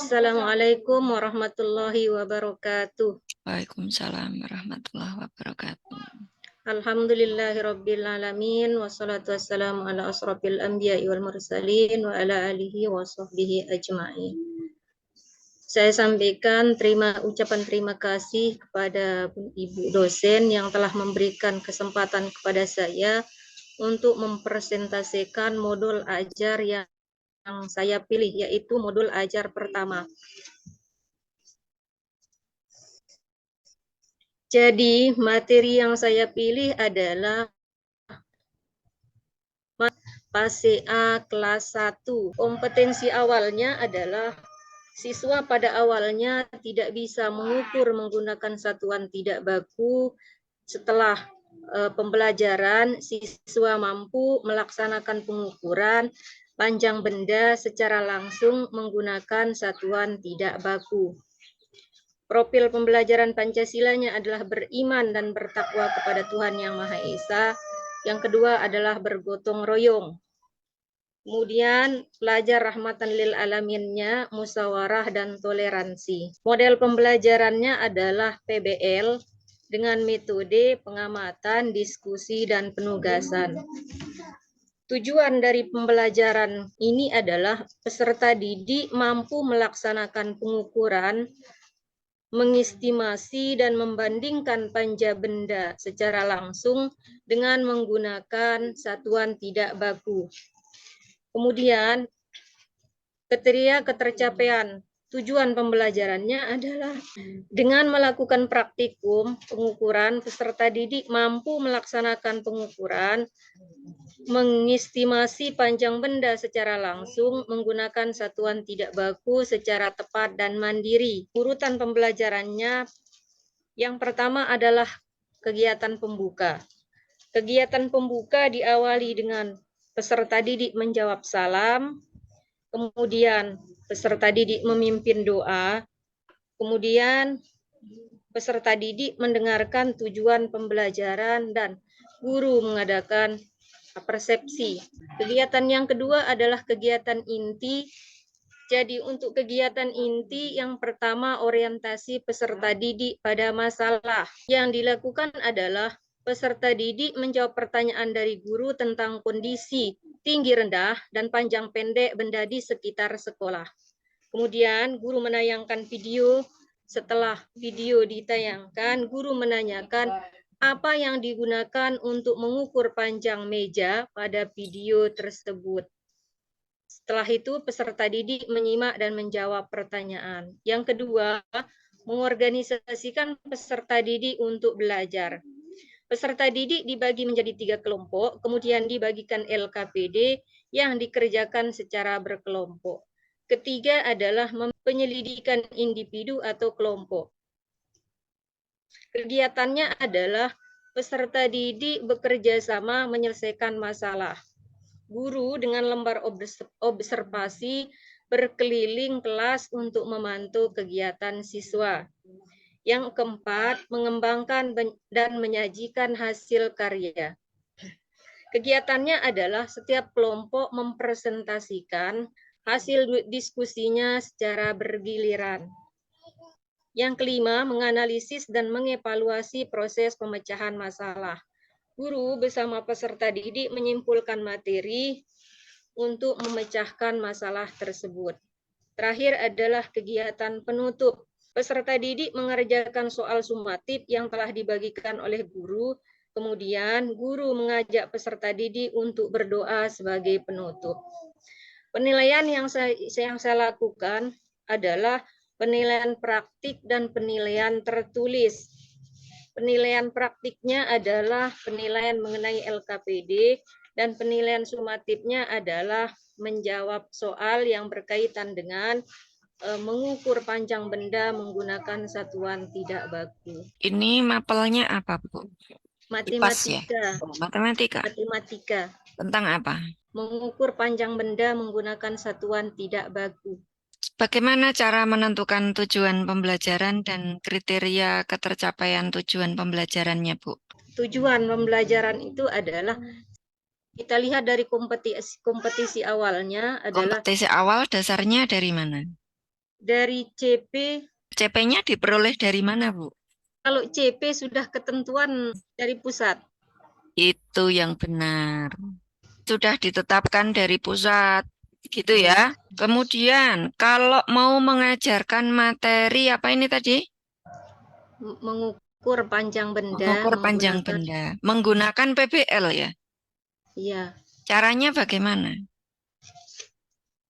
Assalamualaikum warahmatullahi wabarakatuh. Waalaikumsalam warahmatullahi wabarakatuh. Alhamdulillahirabbil alamin wassalatu wassalamu ala asrofil anbiya'i wal mursalin wa ala alihi wa sahbihi ajma'in. Saya sampaikan ucapan terima kasih kepada Ibu dosen yang telah memberikan kesempatan kepada saya untuk mempresentasikan modul ajar yang saya pilih, yaitu modul ajar pertama. Jadi materi yang saya pilih adalah PASE A kelas 1. Kompetensi awalnya adalah siswa pada awalnya tidak bisa mengukur menggunakan satuan tidak baku. Setelah pembelajaran, siswa mampu melaksanakan pengukuran panjang benda secara langsung menggunakan satuan tidak baku. Profil pembelajaran Pancasilanya adalah beriman dan bertakwa kepada Tuhan Yang Maha Esa. Yang kedua adalah bergotong royong. Kemudian pelajar rahmatan lil alaminnya musyawarah dan toleransi. Model pembelajarannya adalah PBL dengan metode pengamatan, diskusi, dan penugasan. Tujuan dari pembelajaran ini adalah peserta didik mampu melaksanakan pengukuran, mengestimasi dan membandingkan panja benda secara langsung dengan menggunakan satuan tidak baku. Kemudian kriteria ketercapaian tujuan pembelajarannya adalah dengan melakukan praktikum pengukuran, peserta didik mampu melaksanakan pengukuran, mengestimasi panjang benda secara langsung menggunakan satuan tidak baku secara tepat dan mandiri. Urutan pembelajarannya yang pertama adalah kegiatan pembuka. Kegiatan pembuka diawali dengan peserta didik menjawab salam, kemudian peserta didik memimpin doa, kemudian peserta didik mendengarkan tujuan pembelajaran dan guru mengadakan persepsi. Kegiatan yang kedua adalah kegiatan inti. Jadi untuk kegiatan inti yang pertama orientasi peserta didik pada masalah. Yang dilakukan adalah peserta didik menjawab pertanyaan dari guru tentang kondisi tinggi rendah dan panjang pendek benda di sekitar sekolah. Kemudian guru menayangkan video. Setelah video ditayangkan, guru menanyakan apa yang digunakan untuk mengukur panjang meja pada video tersebut. Setelah itu peserta didik menyimak dan menjawab pertanyaan. Yang kedua, mengorganisasikan peserta didik untuk belajar. Peserta didik dibagi menjadi 3 kelompok, kemudian dibagikan LKPD yang dikerjakan secara berkelompok. Ketiga adalah penyelidikan individu atau kelompok. Kegiatannya adalah peserta didik bekerja sama menyelesaikan masalah. Guru dengan lembar observasi berkeliling kelas untuk memantau kegiatan siswa. Yang keempat, mengembangkan dan menyajikan hasil karya. Kegiatannya adalah setiap kelompok mempresentasikan hasil diskusinya secara bergiliran. Yang kelima, menganalisis dan mengevaluasi proses pemecahan masalah. Guru bersama peserta didik menyimpulkan materi untuk memecahkan masalah tersebut. Terakhir adalah kegiatan penutup. Peserta didik mengerjakan soal sumatif yang telah dibagikan oleh guru. Kemudian guru mengajak peserta didik untuk berdoa sebagai penutup. Penilaian yang saya lakukan adalah penilaian praktik dan penilaian tertulis. Penilaian praktiknya adalah penilaian mengenai LKPD dan penilaian sumatifnya adalah menjawab soal yang berkaitan dengan mengukur panjang benda menggunakan satuan tidak baku. Ini mapelnya apa, Bu? Matematika. Ya? Matematika. Matematika. Tentang apa? Mengukur panjang benda menggunakan satuan tidak baku. Bagaimana cara menentukan tujuan pembelajaran dan kriteria ketercapaian tujuan pembelajarannya, Bu? Tujuan pembelajaran itu adalah kita lihat dari kompetisi awalnya adalah kompetisi awal dasarnya dari mana? Dari CP, CP-nya diperoleh dari mana, Bu? kalau CP sudah ketentuan dari pusat. Itu yang benar. Sudah ditetapkan dari pusat. Gitu Ya, ya. Kemudian, kalau mau mengajarkan materi apa ini tadi? mengukur panjang benda Mengukur panjang menggunakan, benda. Menggunakan PBL ya. ya. Caranya bagaimana?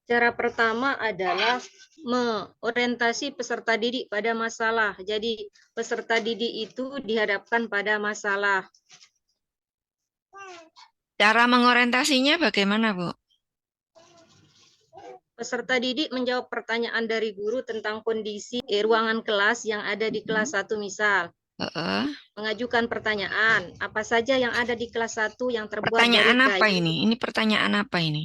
Cara pertama adalah mengorientasi peserta didik pada masalah. Jadi peserta didik itu dihadapkan pada masalah. Cara mengorientasinya bagaimana, Bu? Peserta didik menjawab pertanyaan dari guru tentang kondisi ruangan kelas yang ada di kelas 1 misal. Heeh. Mengajukan pertanyaan, apa saja yang ada di kelas 1 yang terbuat dari Pertanyaan apa kayu? ini? Ini pertanyaan apa ini?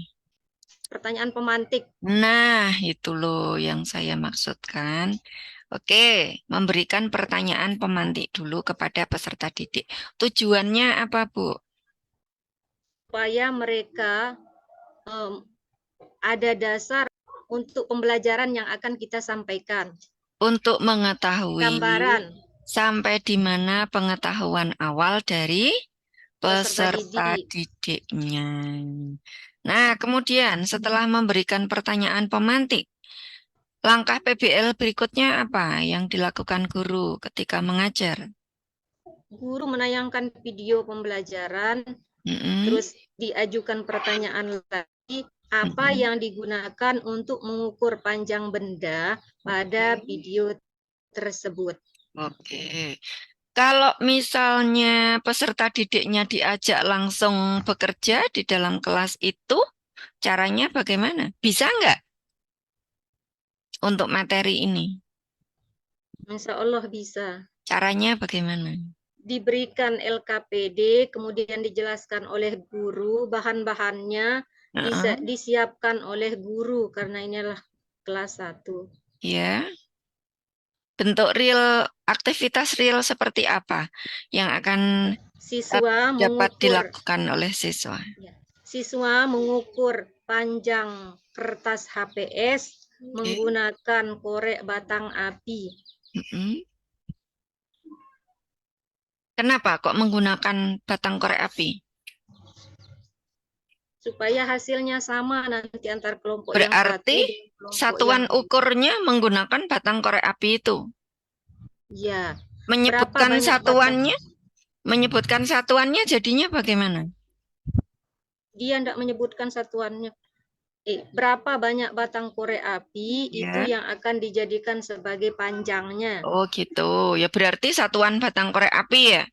Pertanyaan pemantik. Nah, itu loh yang saya maksudkan. Oke, memberikan pertanyaan pemantik dulu kepada peserta didik. Tujuannya apa, Bu? Supaya mereka ada dasar untuk pembelajaran yang akan kita sampaikan. Untuk mengetahui Gambaran sampai di mana pengetahuan awal dari peserta peserta didik. didiknya. Nah, kemudian setelah memberikan pertanyaan pemantik, langkah PBL berikutnya apa yang dilakukan guru ketika mengajar? Guru menayangkan video pembelajaran, Mm-mm, terus diajukan pertanyaan lagi, apa mm-mm. yang digunakan untuk mengukur panjang benda pada video tersebut. Oke. Kalau misalnya peserta didiknya diajak langsung bekerja di dalam kelas itu, caranya bagaimana? Bisa nggak untuk materi ini? Insya Allah bisa. Caranya bagaimana? Diberikan LKPD, kemudian dijelaskan oleh guru, bahan-bahannya Heeh, disiapkan oleh guru karena ini adalah kelas 1. ya. Bentuk real, aktivitas real seperti apa yang akan Siswa dapat mengukur, dilakukan oleh siswa? ya, siswa mengukur panjang kertas HPS Oke. menggunakan korek batang api. Mm-mm. Kenapa kok menggunakan batang korek api? Supaya hasilnya sama nanti antar kelompok yang Berarti satu dengan kelompok yang satuan ukurnya menggunakan batang korek api itu. ya. Berapa Menyebutkan banyak batang? satuannya, menyebutkan satuannya jadinya bagaimana? Dia tidak menyebutkan satuannya. Berapa banyak batang korek api itu Ya. yang akan dijadikan sebagai panjangnya. Oh gitu. Ya berarti satuan batang korek api ya.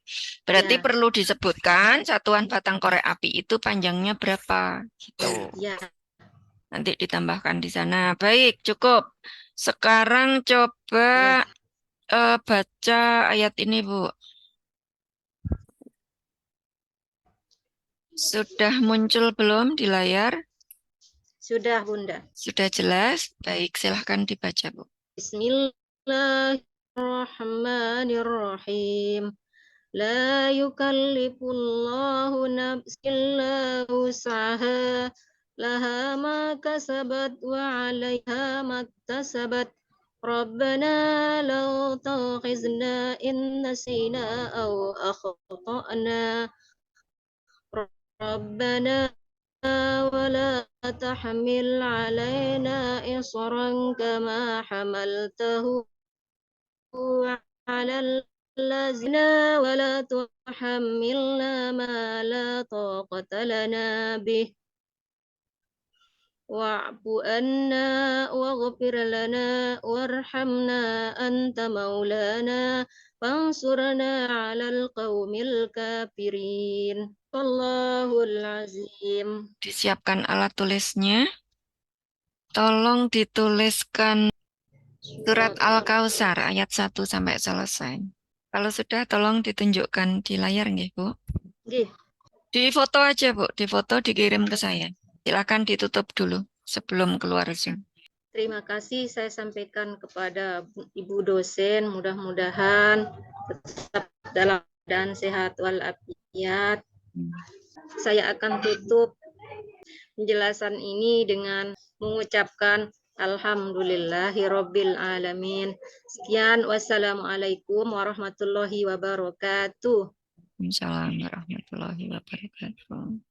Berarti Ya, perlu disebutkan satuan batang korek api itu panjangnya berapa gitu. ya, Nanti ditambahkan di sana. Baik, cukup. Sekarang coba ya. baca ayat ini, Bu. Sudah muncul belum di layar? Sudah, Bunda. Sudah jelas? Baik, silahkan dibaca, Bu. Bismillahirrahmanirrahim. La yukallifullahu nafsan illa wus'aha. Laha ma kasabat wa 'alaiha maktasabat. Rabbana la tu'akhizna in nasina aw akhtana. Rabbana ولا تحمل علينا إصرا كما حملته على الذين ولا تحملنا ما لا طاقة لنا به واعف عنا واغفر لنا وارحمنا أنت مولانا فانصرنا على القوم الكافرين والله العظيم. Disiapkan alat tulisnya. Tolong dituliskan surat Al-Kautsar ayat 1 sampai selesai. Kalau sudah, tolong ditunjukkan di layar, nggih, Bu. Nggih. Di foto aja, Bu. Di foto dikirim ke saya. Silakan ditutup dulu sebelum keluar Zoom. Terima kasih saya sampaikan kepada Ibu dosen, mudah-mudahan tetap dalam keadaan sehat walafiat. Saya akan tutup penjelasan ini dengan mengucapkan Alhamdulillahirabbil alamin. Sekian, wassalamualaikum warahmatullahi wabarakatuh. Waalaikumsalam warahmatullahi wabarakatuh.